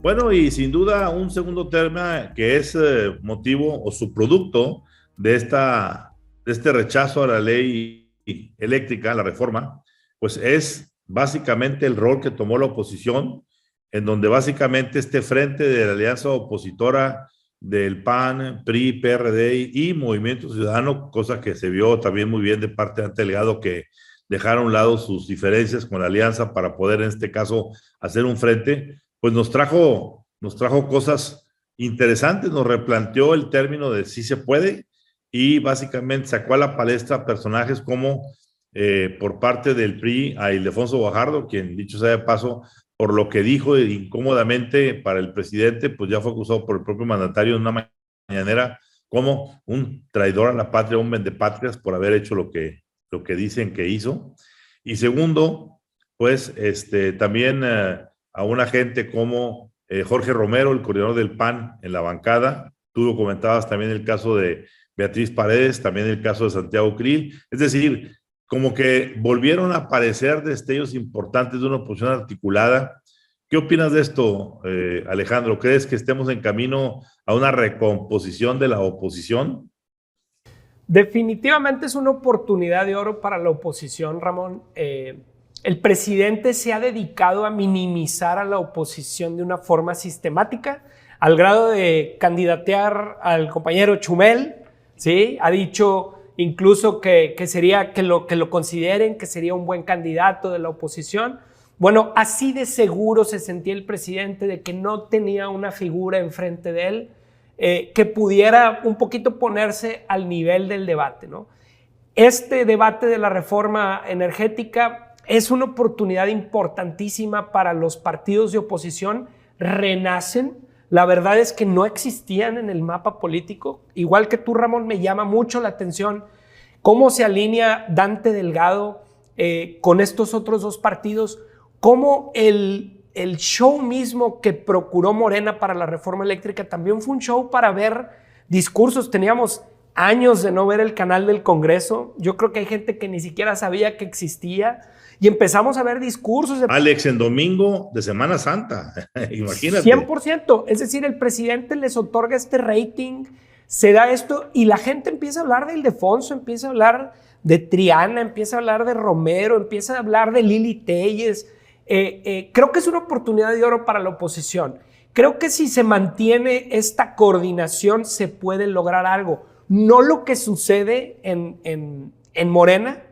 Bueno, y sin duda un segundo tema que es motivo o subproducto de este rechazo a la ley eléctrica, la reforma, pues es básicamente el rol que tomó la oposición, en donde básicamente este frente de la alianza opositora del PAN, PRI, PRD y Movimiento Ciudadano, cosa que se vio también muy bien de parte de Dante Delgado, que dejaron a un lado sus diferencias con la alianza para poder en este caso hacer un frente, pues nos trajo cosas interesantes, nos replanteó el término de sí se puede y básicamente sacó a la palestra personajes como por parte del PRI a Ildefonso Guajardo, quien dicho sea de paso, por lo que dijo incómodamente para el presidente, pues ya fue acusado por el propio mandatario en una mañanera como un traidor a la patria, un vendepatrias por haber hecho lo que dicen que hizo. Y segundo, pues también a una gente como Jorge Romero, el coordinador del PAN en la bancada. Tú lo comentabas también el caso de Beatriz Paredes, también el caso de Santiago Krill. Es decir, como que volvieron a aparecer destellos importantes de una oposición articulada. ¿Qué opinas de esto, Alejandro? ¿Crees que estemos en camino a una recomposición de la oposición? Definitivamente es una oportunidad de oro para la oposición, Ramón. El presidente se ha dedicado a minimizar a la oposición de una forma sistemática, al grado de candidatear al compañero Chumel, ¿sí? Ha dicho incluso que lo consideren, que sería un buen candidato de la oposición. Bueno, así de seguro se sentía el presidente de que no tenía una figura enfrente de él que pudiera un poquito ponerse al nivel del debate, ¿no? Este debate de la reforma energética es una oportunidad importantísima para los partidos de oposición. Renacen. La verdad es que no existían en el mapa político. Igual que tú, Ramón, me llama mucho la atención cómo se alinea Dante Delgado con estos otros dos partidos, cómo el show mismo que procuró Morena para la reforma eléctrica también fue un show para ver discursos. Teníamos años de no ver el canal del Congreso. Yo creo que hay gente que ni siquiera sabía que existía y empezamos a ver discursos. Alex, en domingo de Semana Santa, imagínate. 100%, es decir, el presidente les otorga este rating, se da esto y la gente empieza a hablar de Ildefonso, empieza a hablar de Triana, empieza a hablar de Romero, empieza a hablar de Lili Téllez. Creo que es una oportunidad de oro para la oposición. Creo que si se mantiene esta coordinación se puede lograr algo. No lo que sucede en Morena.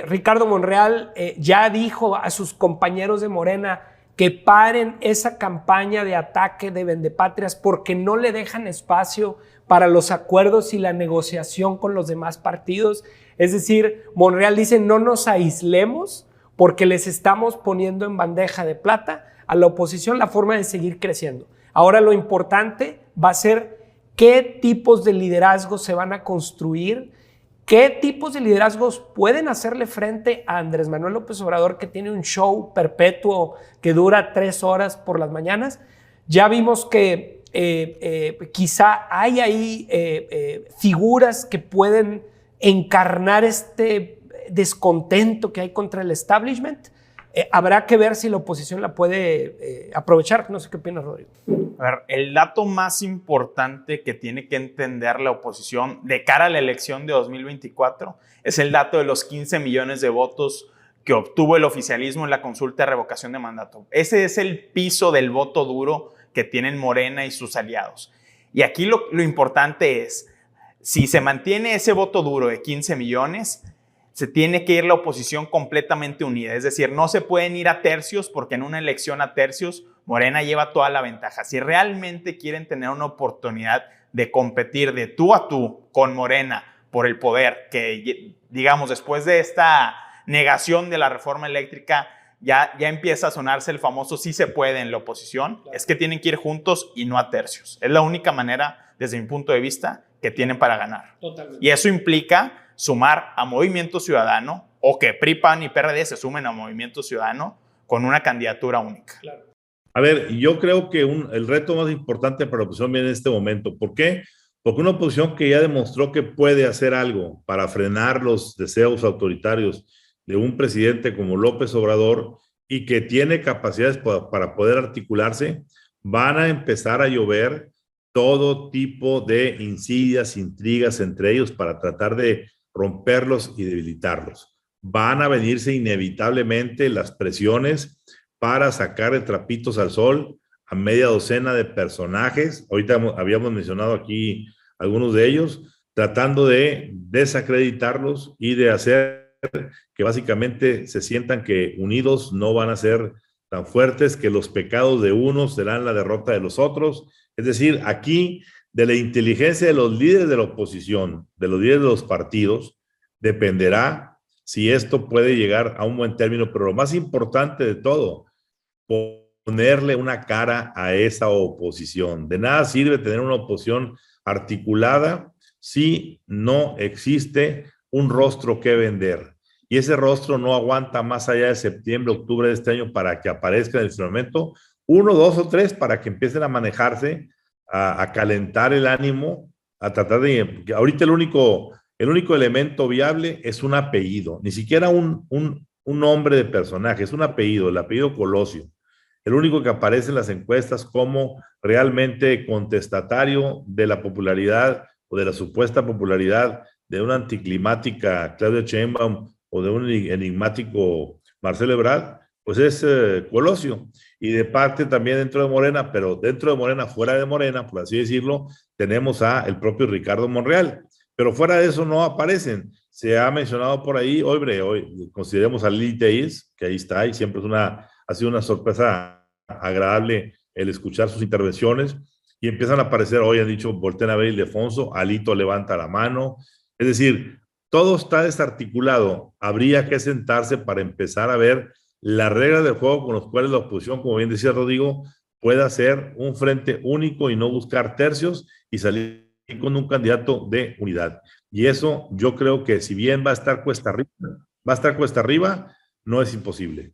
Ricardo Monreal ya dijo a sus compañeros de Morena que paren esa campaña de ataque de vendepatrias porque no le dejan espacio para los acuerdos y la negociación con los demás partidos. Es decir, Monreal dice no nos aislemos porque les estamos poniendo en bandeja de plata a la oposición la forma de seguir creciendo. Ahora lo importante va a ser qué tipos de liderazgos se van a construir, qué tipos de liderazgos pueden hacerle frente a Andrés Manuel López Obrador, que tiene un show perpetuo que dura 3 horas por las mañanas. Ya vimos que quizá hay ahí figuras que pueden encarnar este descontento que hay contra el establishment. Habrá que ver si la oposición la puede aprovechar. No sé qué opinas, Rodrigo. A ver, el dato más importante que tiene que entender la oposición de cara a la elección de 2024 es el dato de los 15 millones de votos que obtuvo el oficialismo en la consulta de revocación de mandato. Ese es el piso del voto duro que tienen Morena y sus aliados. Y aquí lo importante es, si se mantiene ese voto duro de 15 millones, se tiene que ir la oposición completamente unida. Es decir, no se pueden ir a tercios porque en una elección a tercios Morena lleva toda la ventaja. Si realmente quieren tener una oportunidad de competir de tú a tú con Morena por el poder, que digamos después de esta negación de la reforma eléctrica ya empieza a sonarse el famoso sí se puede en la oposición, es que tienen que ir juntos y no a tercios. Es la única manera, desde mi punto de vista, que tienen para ganar. Totalmente. Y eso implica sumar a Movimiento Ciudadano o que PRI, PAN y PRD se sumen a Movimiento Ciudadano con una candidatura única. Claro. A ver, yo creo que el reto más importante para la oposición viene en este momento. ¿Por qué? Porque una oposición que ya demostró que puede hacer algo para frenar los deseos autoritarios de un presidente como López Obrador, y que tiene capacidades para poder articularse, van a empezar a llover todo tipo de insidias, intrigas entre ellos para tratar de romperlos y debilitarlos. Van a venirse inevitablemente las presiones para sacar de trapitos al sol a media docena de personajes. Ahorita habíamos mencionado aquí algunos de ellos, tratando de desacreditarlos y de hacer que básicamente se sientan que unidos no van a ser tan fuertes, que los pecados de unos serán la derrota de los otros. Es decir, aquí de la inteligencia de los líderes de la oposición, de los líderes de los partidos, dependerá si esto puede llegar a un buen término, pero lo más importante de todo, ponerle una cara a esa oposición. De nada sirve tener una oposición articulada si no existe un rostro que vender. Y ese rostro no aguanta más allá de septiembre, octubre de este año para que aparezca en el firmamento, 1, 2 o 3 para que empiecen a manejarse, a calentar el ánimo, a tratar de... Ahorita el único elemento viable es un apellido, ni siquiera un nombre de personaje, es un apellido, el apellido Colosio. El único que aparece en las encuestas como realmente contestatario de la popularidad o de la supuesta popularidad de una anticlimática Claudia Sheinbaum o de un enigmático Marcelo Ebrard, pues es Colosio. Y de parte también dentro de Morena, pero dentro de Morena, fuera de Morena, por así decirlo, tenemos a el propio Ricardo Monreal. Pero fuera de eso no aparecen. Se ha mencionado por ahí, hoy consideremos a Lili Tellez, que ahí está, y siempre ha sido una sorpresa agradable el escuchar sus intervenciones, y empiezan a aparecer, hoy han dicho, volteen a ver Ildefonso, Alito levanta la mano. Es decir, todo está desarticulado. Habría que sentarse para empezar a ver las reglas del juego con las cuales la oposición, como bien decía Rodrigo, pueda hacer un frente único y no buscar tercios y salir con un candidato de unidad. Y eso yo creo que si bien va a estar cuesta arriba, no es imposible.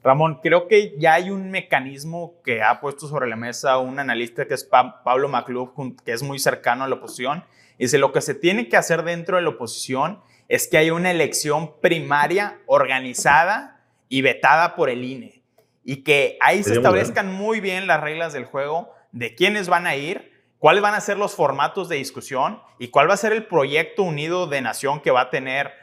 Ramón, creo que ya hay un mecanismo que ha puesto sobre la mesa un analista que es Pablo Macluf, que es muy cercano a la oposición. Dice, lo que se tiene que hacer dentro de la oposición es que haya una elección primaria organizada y vetada por el INE. Y que ahí se establezcan muy bien las reglas del juego de quiénes van a ir, cuáles van a ser los formatos de discusión y cuál va a ser el proyecto unido de nación que va a tener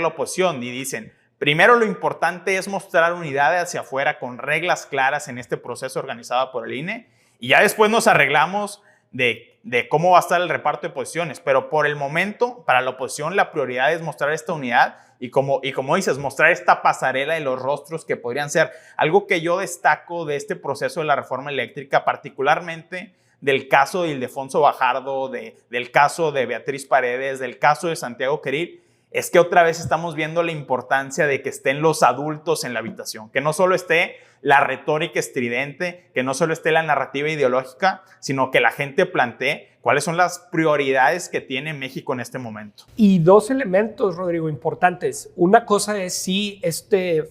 la oposición. Y dicen, primero lo importante es mostrar unidad hacia afuera con reglas claras en este proceso organizado por el INE y ya después nos arreglamos de cómo va a estar el reparto de posiciones. Pero por el momento, para la oposición, la prioridad es mostrar esta unidad y como dices, mostrar esta pasarela de los rostros que podrían ser algo que yo destaco de este proceso de la reforma eléctrica, particularmente del caso de Ildefonso Bajardo, del caso de Beatriz Paredes, del caso de Santiago Queril, es que otra vez estamos viendo la importancia de que estén los adultos en la habitación, que no solo esté la retórica estridente, que no solo esté la narrativa ideológica, sino que la gente plantee cuáles son las prioridades que tiene México en este momento. Y dos elementos, Rodrigo, importantes. Una cosa es sí,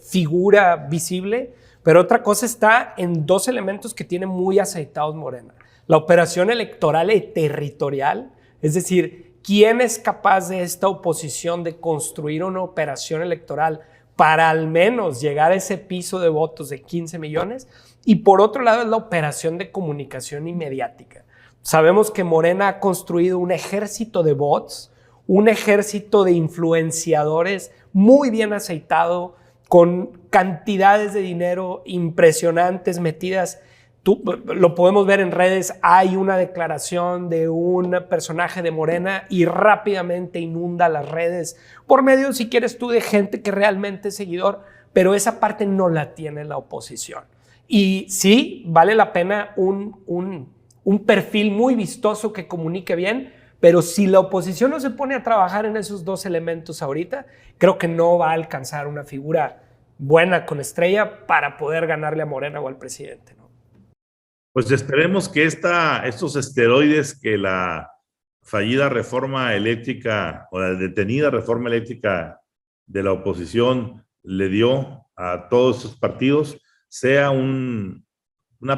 figura visible, pero otra cosa está en dos elementos que tiene muy aceitados Morena. La operación electoral y territorial, es decir, ¿quién es capaz de esta oposición de construir una operación electoral para al menos llegar a ese piso de votos de 15 millones? Y por otro lado es la operación de comunicación y mediática. Sabemos que Morena ha construido un ejército de bots, un ejército de influenciadores muy bien aceitado, con cantidades de dinero impresionantes metidas. Lo podemos ver en redes, hay una declaración de un personaje de Morena y rápidamente inunda las redes por medio, si quieres tú, de gente que realmente es seguidor, pero esa parte no la tiene la oposición. Y sí, vale la pena un perfil muy vistoso que comunique bien, pero si la oposición no se pone a trabajar en esos dos elementos ahorita, creo que no va a alcanzar una figura buena con estrella para poder ganarle a Morena o al presidente, ¿no? Pues esperemos que estos esteroides que la fallida reforma eléctrica o la detenida reforma eléctrica de la oposición le dio a todos estos partidos sea una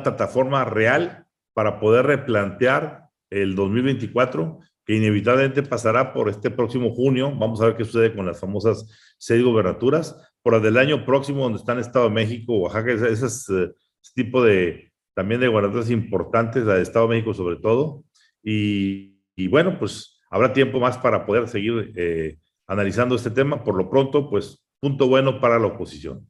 plataforma real para poder replantear el 2024, que inevitablemente pasará por este próximo junio. Vamos a ver qué sucede con las famosas 6 gubernaturas, por el del año próximo, donde están Estado de México, Oaxaca, ese tipo de, también de gobernaturas importantes, la de Estado de México sobre todo, y bueno, pues habrá tiempo más para poder seguir analizando este tema. Por lo pronto, pues punto bueno para la oposición.